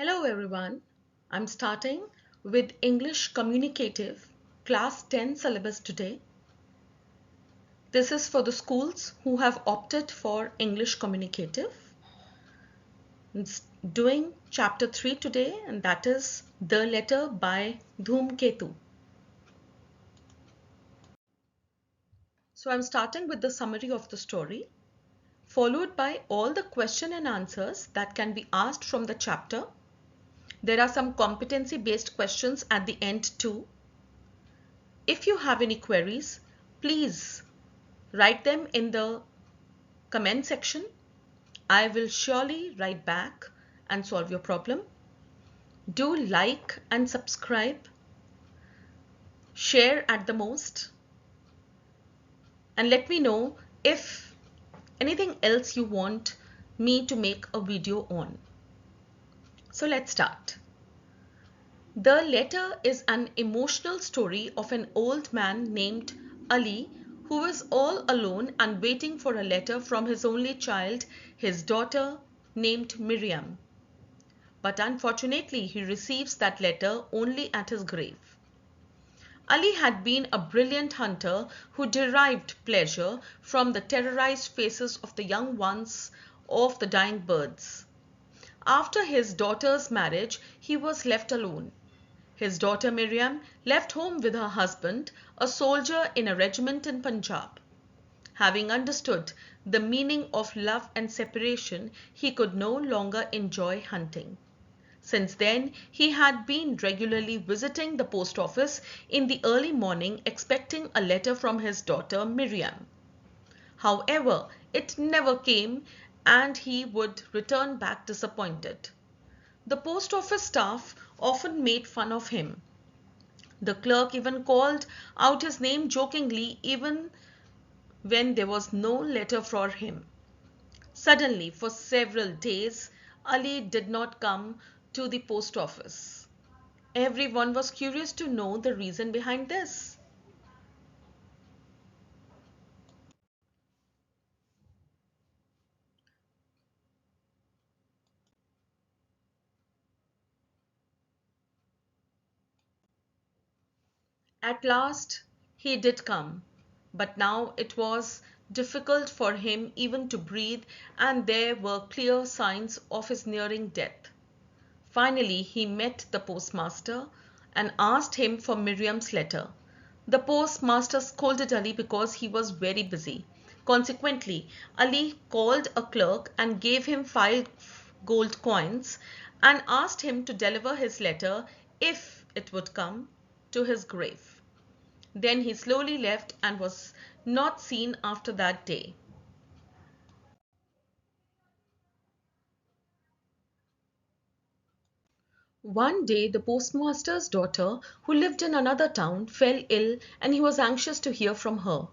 Hello everyone, I'm starting with English Communicative Class 10 syllabus today. This is for the schools who have opted for English Communicative. It's doing chapter 3 today, and that is The Letter by Dhumketu. So I'm starting with the summary of the story, followed by all the question and answers that can be asked from the chapter. There are some competency-based questions at the end too. If you have any queries, please write them in the comment section. I will surely write back and solve your problem. Do like and subscribe. Share at the most. And let me know if anything else you want me to make a video on. So let's start. The Letter is an emotional story of an old man named Ali who is all alone and waiting for a letter from his only child, his daughter named Miriam. But unfortunately, he receives that letter only at his grave. Ali had been a brilliant hunter who derived pleasure from the terrorized faces of the young ones of the dying birds. After his daughter's marriage, he was left alone. His daughter Miriam left home with her husband, a soldier in a regiment in Punjab. Having understood the meaning of love and separation, he could no longer enjoy hunting. Since then, he had been regularly visiting the post office in the early morning expecting a letter from his daughter Miriam. However, it never came and he would return back disappointed. The post office staff often made fun of him. The clerk even called out his name jokingly even when there was no letter for him. Suddenly, for several days, Ali did not come to the post office. Everyone was curious to know the reason behind this. At last, he did come, but now it was difficult for him even to breathe, and there were clear signs of his nearing death. Finally, he met the postmaster and asked him for Miriam's letter. The postmaster scolded Ali because he was very busy. Consequently, Ali called a clerk and gave him 5 gold coins and asked him to deliver his letter, if it would come, to his grave. Then he slowly left and was not seen after that day. One day the postmaster's daughter, who lived in another town, fell ill and he was anxious to hear from her.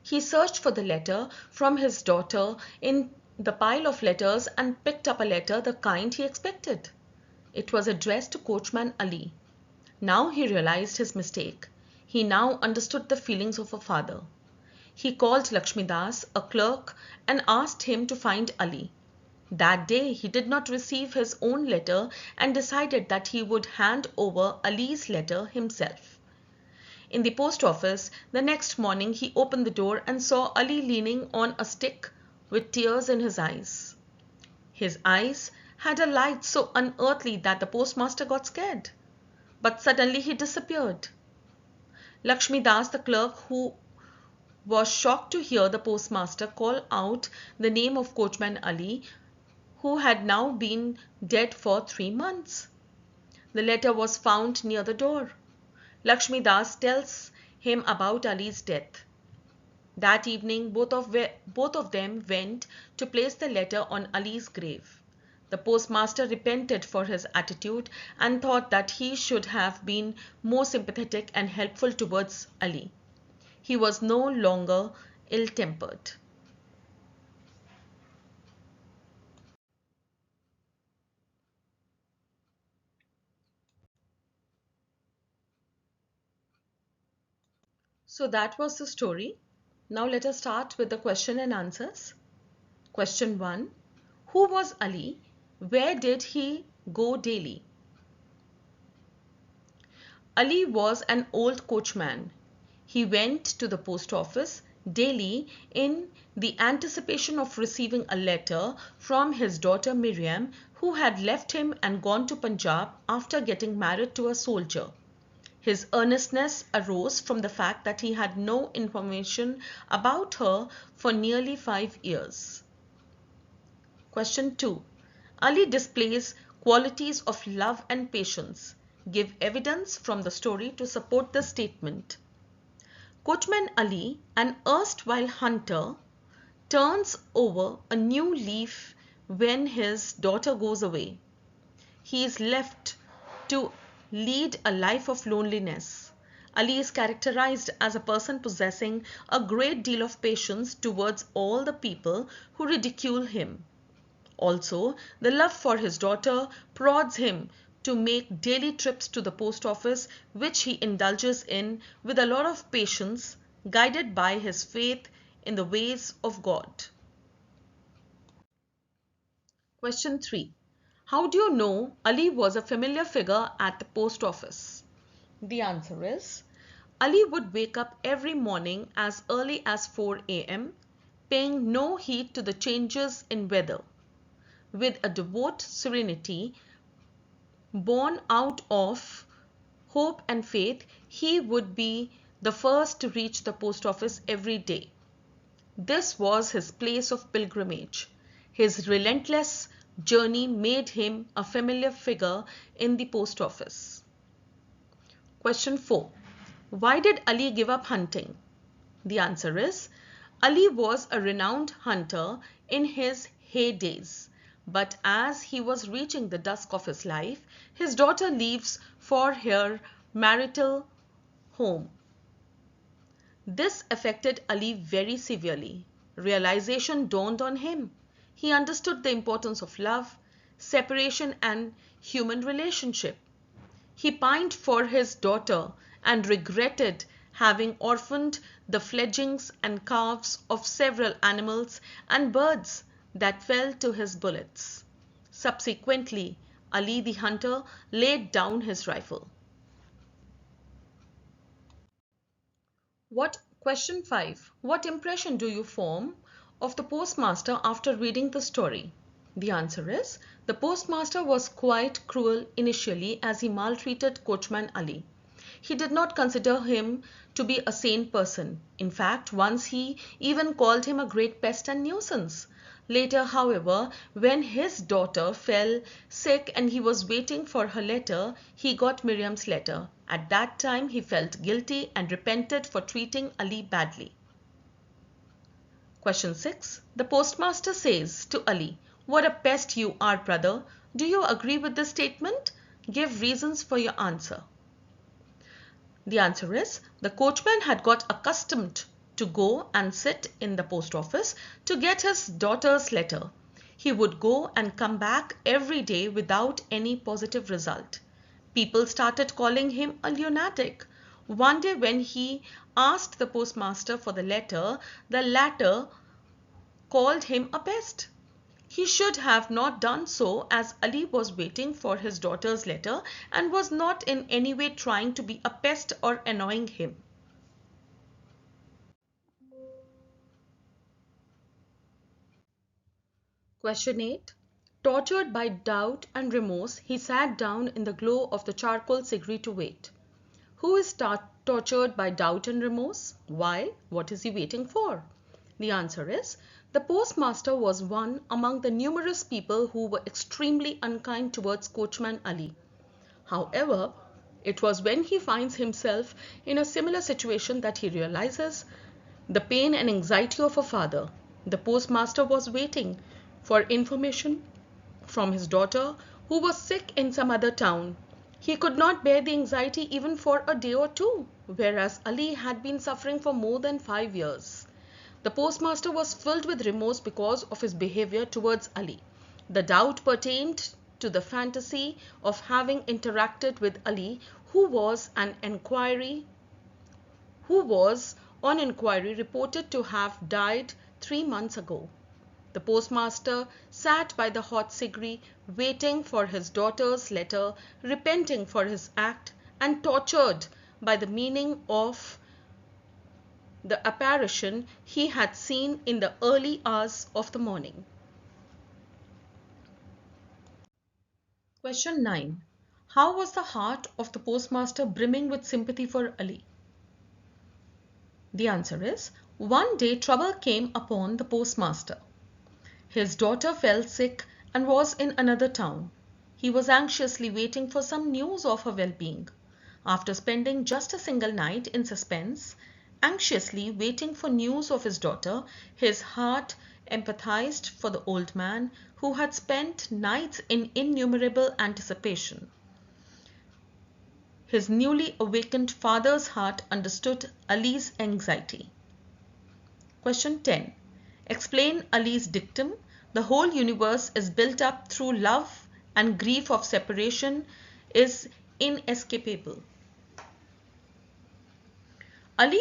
He searched for the letter from his daughter in the pile of letters and picked up a letter the kind he expected. It was addressed to Coachman Ali. Now he realized his mistake. He now understood the feelings of a father. He called Lakshmidas, a clerk, and asked him to find Ali. That day he did not receive his own letter and decided that he would hand over Ali's letter himself. In the post office, the next morning he opened the door and saw Ali leaning on a stick with tears in his eyes. His eyes had a light so unearthly that the postmaster got scared. But suddenly he disappeared. Lakshmi Das, the clerk, who was shocked to hear the postmaster call out the name of Coachman Ali, who had now been dead for 3 months. The letter was found near the door. Lakshmi Das tells him about Ali's death. That evening, both of them went to place the letter on Ali's grave. The postmaster repented for his attitude and thought that he should have been more sympathetic and helpful towards Ali. He was no longer ill-tempered. So that was the story. Now let us start with the question and answers. Question 1. Who was Ali? Where did he Go daily. Ali was an old coachman. He went to the post office daily in the anticipation of receiving a letter from his daughter Miriam, who had left him and gone to Punjab after getting married to a soldier. His earnestness arose from the fact that he had no information about her for nearly 5 years. Question 2. Ali displays qualities of love and patience. Give evidence from the story to support the statement. Coachman Ali, an erstwhile hunter, turns over a new leaf when his daughter goes away. He is left to lead a life of loneliness. Ali is characterized as a person possessing a great deal of patience towards all the people who ridicule him. Also, the love for his daughter prods him to make daily trips to the post office, which he indulges in with a lot of patience, guided by his faith in the ways of God. Question 3. How do you know Ali was a familiar figure at the post office? The answer is, Ali would wake up every morning as early as 4 a.m., paying no heed to the changes in weather. With a devout serenity born out of hope and faith, he would be the first to reach the post office every day. This was his place of pilgrimage. His relentless journey made him a familiar figure in the post office. Question 4. Why did Ali give up hunting? The answer is, Ali was a renowned hunter in his heydays. But as he was reaching the dusk of his life, his daughter leaves for her marital home. This affected Ali very severely. Realization dawned on him. He understood the importance of love, separation, and human relationship. He pined for his daughter and regretted having orphaned the fledglings and calves of several animals and birds that fell to his bullets. Subsequently, Ali the hunter laid down his rifle. Question 5. What impression do you form of the postmaster after reading the story? The answer is, the postmaster was quite cruel initially as he maltreated Coachman Ali. He did not consider him to be a sane person. In fact, once he even called him a great pest and nuisance. Later, however, when his daughter fell sick and he was waiting for her letter, he got Miriam's letter. At that time, he felt guilty and repented for treating Ali badly. Question 6. The postmaster says to Ali, "What a pest you are, brother." Do you agree with this statement? Give reasons for your answer. The answer is, the coachman had got accustomed to go and sit in the post office to get his daughter's letter. He would go and come back every day without any positive result. People started calling him a lunatic. One day when he asked the postmaster for the letter, the latter called him a pest. He should have not done so, as Ali was waiting for his daughter's letter and was not in any way trying to be a pest or annoying him. Question 8. Tortured by doubt and remorse, he sat down in the glow of the charcoal cigarette to wait. Who is tortured by doubt and remorse? Why? What is he waiting for? The answer is, the postmaster was one among the numerous people who were extremely unkind towards Coachman Ali. However, it was when he finds himself in a similar situation that he realizes the pain and anxiety of a father. The postmaster was waiting for information from his daughter, who was sick in some other town. He could not bear the anxiety even for a day or two, whereas Ali had been suffering for more than 5 years. The postmaster was filled with remorse because of his behavior towards Ali. The doubt pertained to the fantasy of having interacted with Ali, who was on inquiry reported to have died 3 months ago. The postmaster sat by the hot cigarette, waiting for his daughter's letter, repenting for his act, and tortured by the meaning of the apparition he had seen in the early hours of the morning. Question 9. How was the heart of the postmaster brimming with sympathy for Ali? The answer is, one day trouble came upon the postmaster. His daughter fell sick and was in another town. He was anxiously waiting for some news of her well-being. After spending just a single night in suspense, anxiously waiting for news of his daughter, his heart empathized for the old man who had spent nights in innumerable anticipation. His newly awakened father's heart understood Ali's anxiety. Question 10. Explain Ali's dictum. The whole universe is built up through love and grief of separation is inescapable. Ali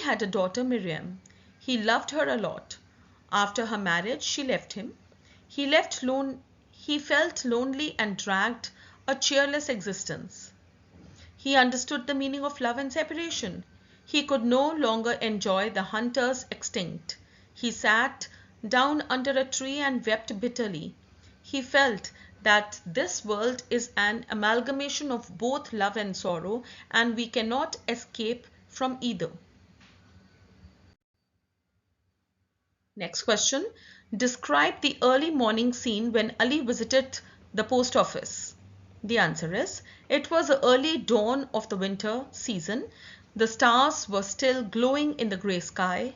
had a daughter, Miriam. He loved her a lot. After her marriage, she left him. He felt lonely and dragged a cheerless existence. He understood the meaning of love and separation. He could no longer enjoy the hunter's instinct. He sat down under a tree and wept bitterly. He felt that this world is an amalgamation of both love and sorrow, and we cannot escape from either. Next question. Describe the early morning scene when Ali visited the post office. The answer is, it was the early dawn of the winter season. The stars were still glowing in the grey sky.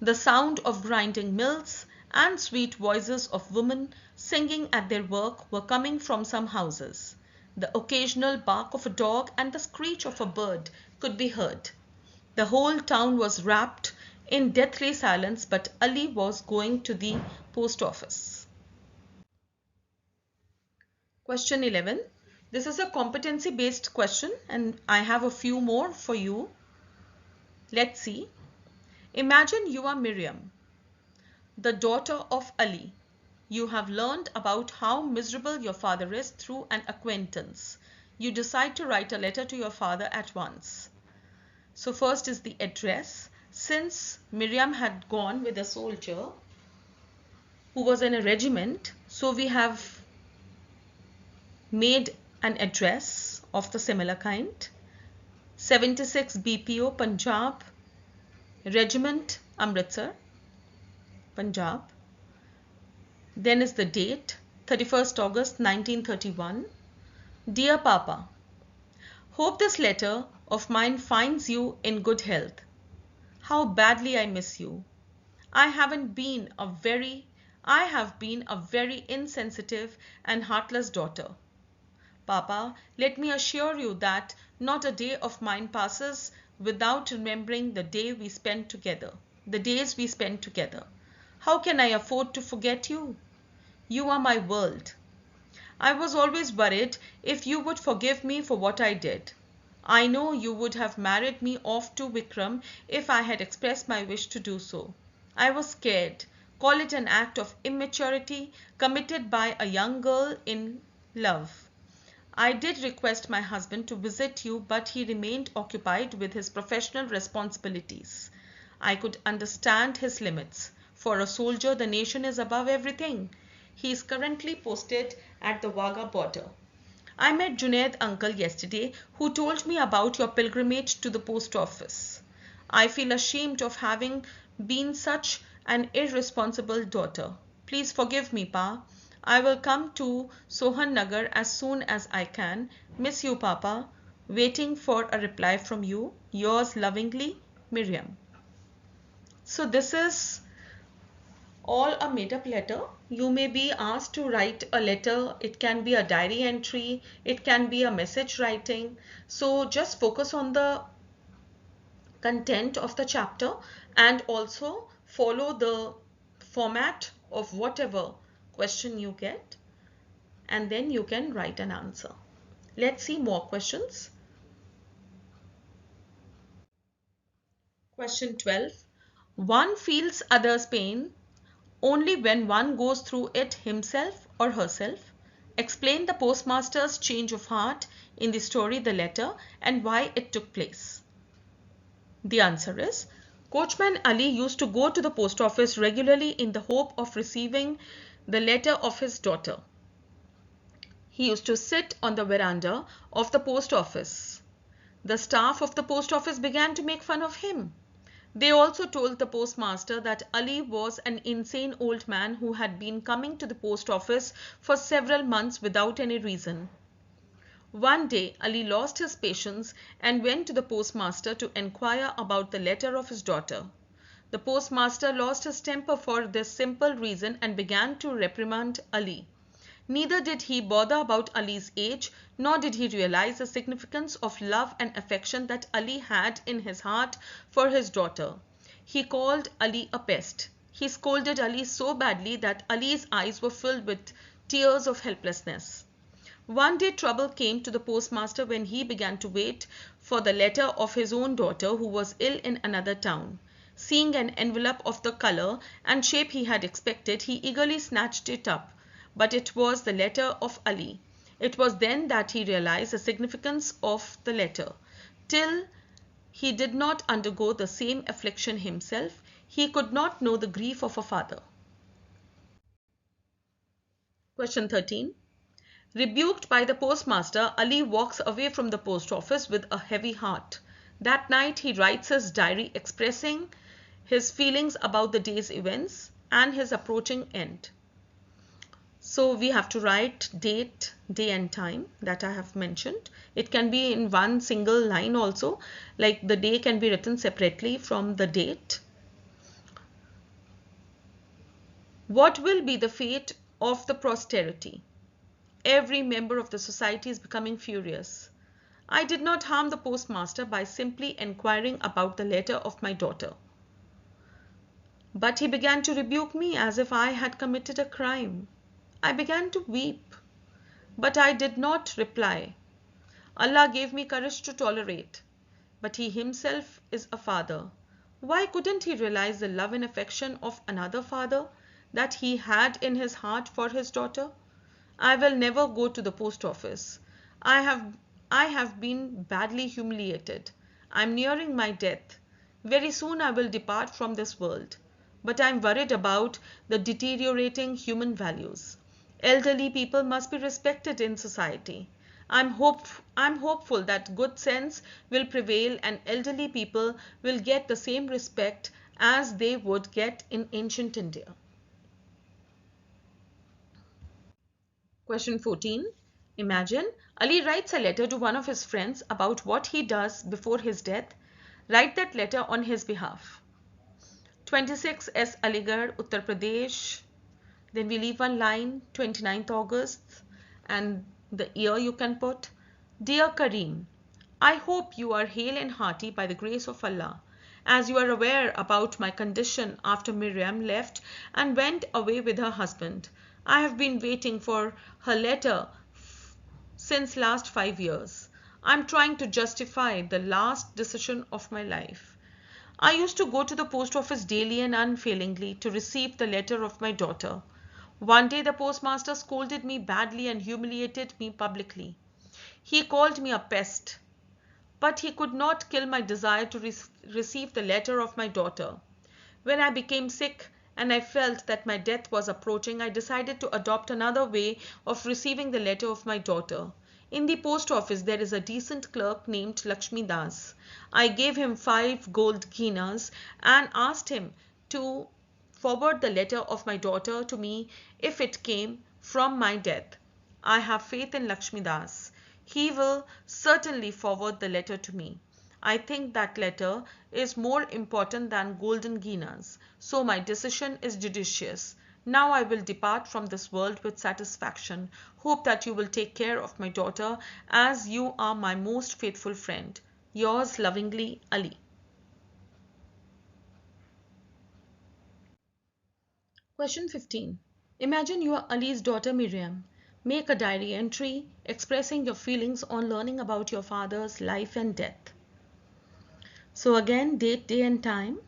The sound of grinding mills and sweet voices of women singing at their work were coming from some houses. The occasional bark of a dog and the screech of a bird could be heard. The whole town was wrapped in deathly silence, but Ali was going to the post office. Question 11. This is a competency-based question and I have a few more for you. Let's see. Imagine you are Miriam, the daughter of Ali. You have learned about how miserable your father is through an acquaintance. You decide to write a letter to your father at once. So first is the address. Since Miriam had gone with a soldier who was in a regiment, so we have made an address of the similar kind. 76 BPO, Punjab, Regiment, Amritsar, Punjab. Then is the date, 31st August 1931. Dear Papa, hope this letter of mine finds you in good health. How badly I miss you. I have been a very insensitive and heartless daughter. Papa, let me assure you that not a day of mine passes without remembering the days we spent together. How can I afford to forget you? You are my world. I was always worried if you would forgive me for what I did. I know you would have married me off to Vikram if I had expressed my wish to do so. I was scared. Call it an act of immaturity committed by a young girl in love. I did request my husband to visit you, but he remained occupied with his professional responsibilities. I could understand his limits. For a soldier, the nation is above everything. He is currently posted at the Wagah border. I met Junaid uncle yesterday, who told me about your pilgrimage to the post office. I feel ashamed of having been such an irresponsible daughter. Please forgive me, Pa. I will come to Sohan Nagar as soon as I can. Miss you, Papa. Waiting for a reply from you. Yours lovingly, Miriam. So this is all a made-up letter. You may be asked to write a letter. It can be a diary entry. It can be a message writing. So just focus on the content of the chapter and also follow the format of whatever question you get, and then you can write an answer. Let's see more questions. Question 12. One feels others' pain only when one goes through it himself or herself. Explain the postmaster's change of heart in the story The Letter and why it took place. The answer is, Coachman Ali used to go to the post office regularly in the hope of receiving the letter of his daughter. He used to sit on the veranda of the post office. The staff of the post office began to make fun of him. They also told the postmaster that Ali was an insane old man who had been coming to the post office for several months without any reason. One day, Ali lost his patience and went to the postmaster to enquire about the letter of his daughter. The postmaster lost his temper for this simple reason and began to reprimand Ali. Neither did he bother about Ali's age, nor did he realize the significance of love and affection that Ali had in his heart for his daughter. He called Ali a pest. He scolded Ali so badly that Ali's eyes were filled with tears of helplessness. One day trouble came to the postmaster when he began to wait for the letter of his own daughter who was ill in another town. Seeing an envelope of the color and shape he had expected, he eagerly snatched it up. But it was the letter of Ali. It was then that he realized the significance of the letter. Till he did not undergo the same affliction himself, he could not know the grief of a father. Question 13. Rebuked by the postmaster, Ali walks away from the post office with a heavy heart. That night he writes his diary expressing his feelings about the day's events and his approaching end. So we have to write date, day and time that I have mentioned. It can be in one single line also, like the day can be written separately from the date. What will be the fate of the posterity? Every member of the society is becoming furious. I did not harm the postmaster by simply enquiring about the letter of my daughter. But he began to rebuke me as if I had committed a crime. I began to weep, but I did not reply. Allah gave me courage to tolerate, but he himself is a father. Why couldn't he realize the love and affection of another father that he had in his heart for his daughter? I will never go to the post office. I have been badly humiliated. I am nearing my death. Very soon I will depart from this world. But I am worried about the deteriorating human values. Elderly people must be respected in society. I'm hopeful that good sense will prevail and elderly people will get the same respect as they would get in ancient India. Question 14. Imagine Ali writes a letter to one of his friends about what he does before his death. Write that letter on his behalf. 26 S. Aligarh, Uttar Pradesh. Then we leave one line, 29th August, and the year you can put. Dear Kareem, I hope you are hale and hearty by the grace of Allah. As you are aware about my condition after Miriam left and went away with her husband, I have been waiting for her letter since last 5 years. I am trying to justify the last decision of my life. I used to go to the post office daily and unfailingly to receive the letter of my daughter. One day the postmaster scolded me badly and humiliated me publicly. He called me a pest, but he could not kill my desire to receive the letter of my daughter. When I became sick and I felt that my death was approaching, I decided to adopt another way of receiving the letter of my daughter. In the post office, there is a decent clerk named Lakshmi Das. I gave him 5 gold guineas and asked him to forward the letter of my daughter to me if it came from my death. I have faith in Lakshmi Das. He will certainly forward the letter to me. I think that letter is more important than golden guineas, so my decision is judicious. Now I will depart from this world with satisfaction. Hope that you will take care of my daughter as you are my most faithful friend. Yours lovingly, Ali. Question 15. Imagine you are Ali's daughter Miriam. Make a diary entry expressing your feelings on learning about your father's life and death. So again, date, day and time.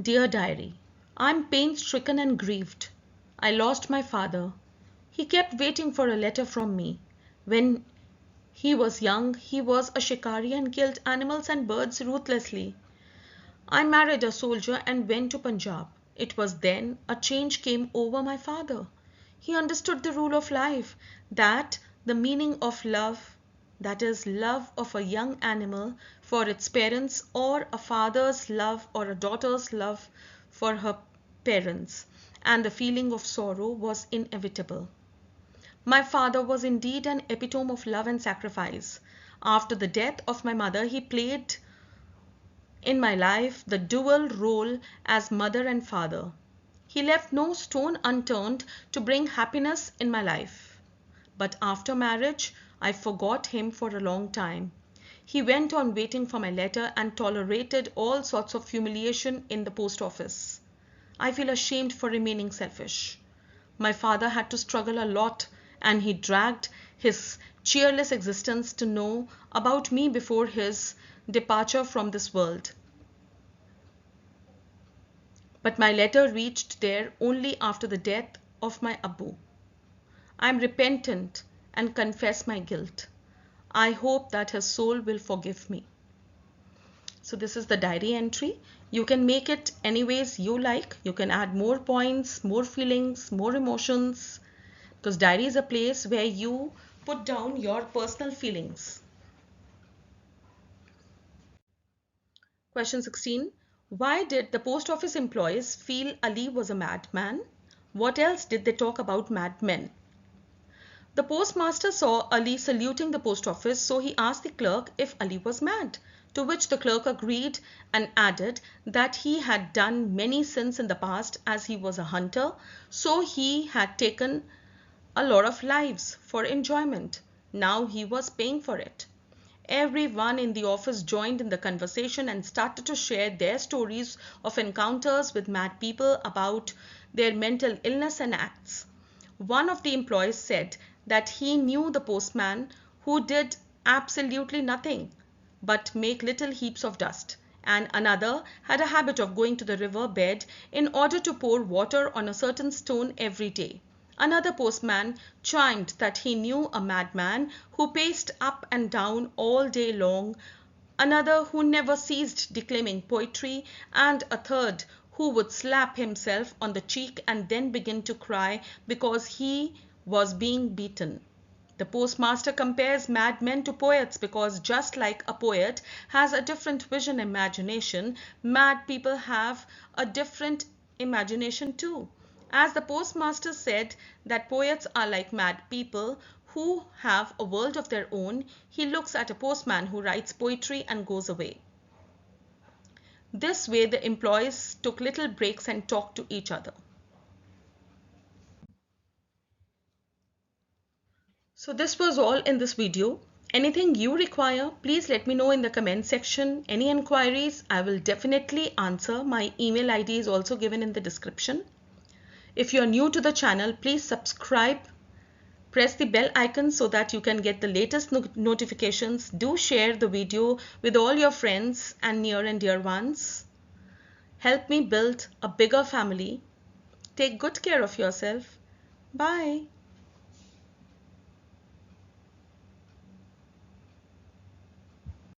Dear diary, I'm pain-stricken and grieved. I lost my father. He kept waiting for a letter from me. When he was young, he was a shikari and killed animals and birds ruthlessly. I married a soldier and went to Punjab. It was then a change came over my father. He understood the rule of life, that the meaning of love, that is, love of a young animal for its parents, or a father's love or a daughter's love for her parents, and the feeling of sorrow was inevitable. My father was indeed an epitome of love and sacrifice. After the death of my mother, he played in my life the dual role as mother and father. He left no stone unturned to bring happiness in my life. But after marriage, I forgot him for a long time. He went on waiting for my letter and tolerated all sorts of humiliation in the post office. I feel ashamed for remaining selfish. My father had to struggle a lot, and he dragged his cheerless existence to know about me before his departure from this world. But my letter reached there only after the death of my Abu. I am repentant and confess my guilt. I hope that his soul will forgive me. So this is the diary entry. You can make it any ways you like. You can add more points, more feelings, more emotions, because diary is a place where you put down your personal feelings. Question 16. Why did the post office employees feel Ali was a madman? What else did they talk about madmen? The postmaster saw Ali saluting the post office, so he asked the clerk if Ali was mad, to which the clerk agreed and added that he had done many sins in the past as he was a hunter, so he had taken a lot of lives for enjoyment. Now he was paying for it. Everyone in the office joined in the conversation and started to share their stories of encounters with mad people about their mental illness and acts. One of the employees said that he knew the postman who did absolutely nothing but make little heaps of dust, and another had a habit of going to the river bed in order to pour water on a certain stone every day. Another postman chimed that he knew a madman who paced up and down all day long, another who never ceased declaiming poetry, and a third who would slap himself on the cheek and then begin to cry because he was being beaten. The postmaster compares madmen to poets because just like a poet has a different vision and imagination, mad people have a different imagination too. As the postmaster said that poets are like mad people who have a world of their own, he looks at a postman who writes poetry and goes away. This way the employees took little breaks and talked to each other. So this was all in this video. Anything you require, please let me know in the comment section. Any inquiries, I will definitely answer. My email ID is also given in the description. If you're new to the channel, please subscribe. Press the bell icon so that you can get the latest notifications. Do share the video with all your friends and near and dear ones. Help me build a bigger family. Take good care of yourself. Bye.